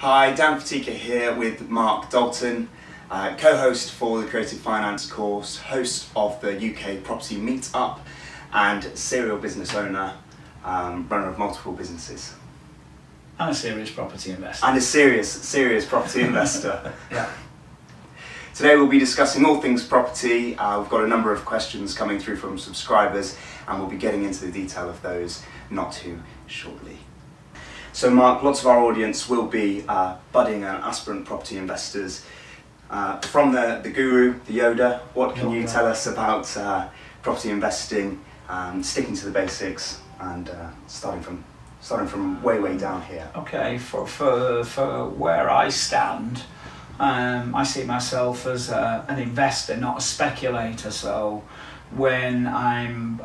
Hi, Dan Fatica here with Mark Dalton, co-host for the Creative Finance course, host of the UK Property Meetup, and serial business owner, runner of multiple businesses. And a serious property investor. And a serious property investor. Yeah. Today we'll be discussing all things property. We've got a number of questions coming through from subscribers, and we'll be getting into the detail of those not too shortly. So Mark, lots of our audience will be budding and aspirant property investors. From the guru, the Yoda, what can you tell us about property investing, sticking to the basics, and starting from way down here? Okay, for where I stand, I see myself as an investor, not a speculator. So when I'm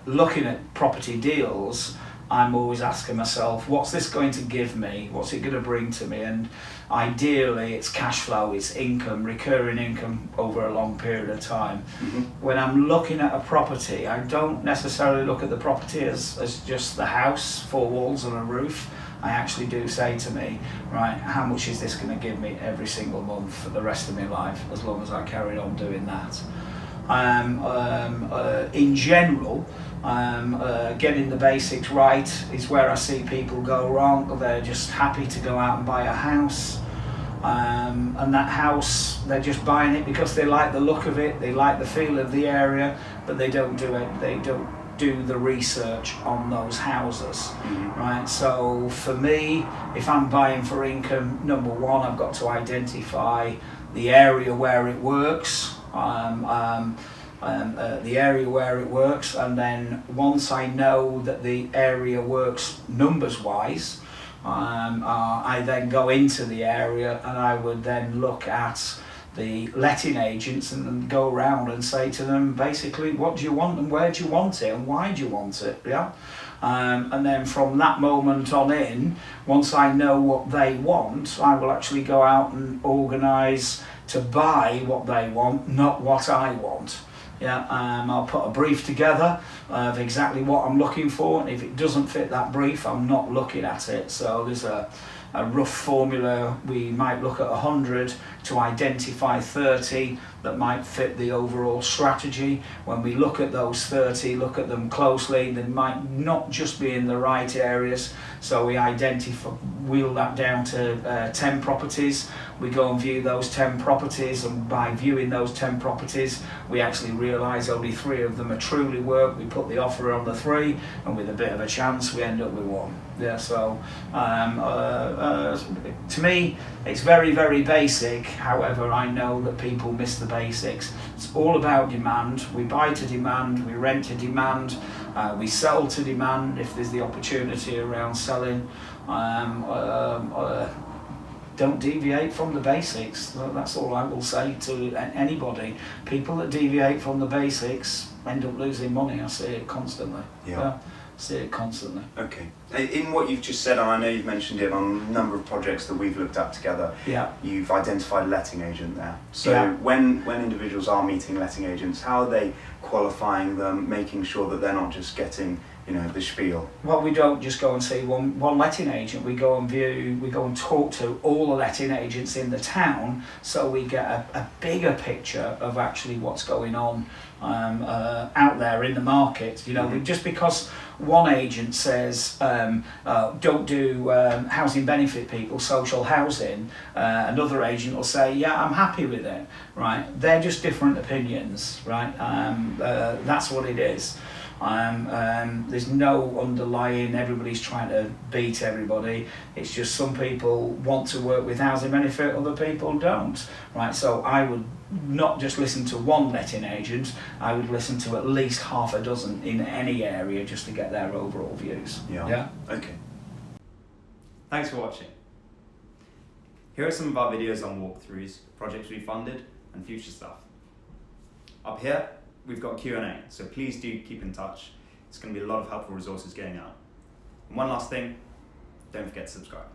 looking at property deals, I'm always asking myself, what's this going to give me? What's it going to bring to me? And ideally, it's cash flow, it's income, recurring income over a long period of time. Mm-hmm. When I'm looking at a property, I don't necessarily look at the property as just the house, four walls and a roof. I actually do say to me, right, how much is this going to give me every single month for the rest of my life, as long as I carry on doing that? In general, getting the basics right is where I see people go wrong. They're just happy to go out and buy a house, and that house, they're just buying it because they like the look of it, they like the feel of the area, but they don't do the research on those houses. Mm-hmm. Right? So for me, if I'm buying for income, number one, I've got to identify the area where it works. The area where it works, and then once I know that the area works numbers wise, I then go into the area and I would then look at the letting agents and go around and say to them, basically, what do you want and where do you want it and why do you want it? Yeah. And then from that moment on in, once I know what they want, I will actually go out and organise to buy what they want, not what I want. Yeah, I'll put a brief together of exactly what I'm looking for, and if it doesn't fit that brief, I'm not looking at it. So there's a rough formula. We might look at 100 to identify 30 that might fit the overall strategy. When we look at those 30, look at them closely, they might not just be in the right areas, so we wheel that down to 10 properties. We go and view those 10 properties, and by viewing those 10 properties, we actually realise only 3 of them are truly work. We put the offer on the 3, and with a bit of a chance, we end up with 1. Yeah, so to me, it's very basic. However, I know that people miss the basics. It's all about demand. We buy to demand, we rent to demand, we sell to demand if there's the opportunity around selling. Don't deviate from the basics. That's all I will say to anybody. People that deviate from the basics end up losing money. I see it constantly. Yeah. See it constantly. Okay. In what you've just said, and I know you've mentioned it on a number of projects that we've looked at together, yeah, you've identified a letting agent there. So yeah, when individuals are meeting letting agents, how are they qualifying them, making sure that they're not just getting, the spiel? Well, we don't just go and see one letting agent. We go and talk to all the letting agents in the town, so we get a bigger picture of actually what's going on out there in the market. Mm-hmm. Just because one agent says don't do housing benefit people, social housing, another agent will say, yeah, I'm happy with it. Right? They're just different opinions. Right? That's what it is. There's no underlying, everybody's trying to beat everybody. It's just some people want to work with housing benefit, other people don't. Right? So I would not just listen to one letting agent, I would listen to at least half a dozen in any area just to get their overall views. Yeah? Okay. Thanks for watching. Here are some of our videos on walkthroughs, projects we funded, and future stuff. Up here, we've got Q&A, so please do keep in touch. It's going to be a lot of helpful resources going out. And one last thing, don't forget to subscribe.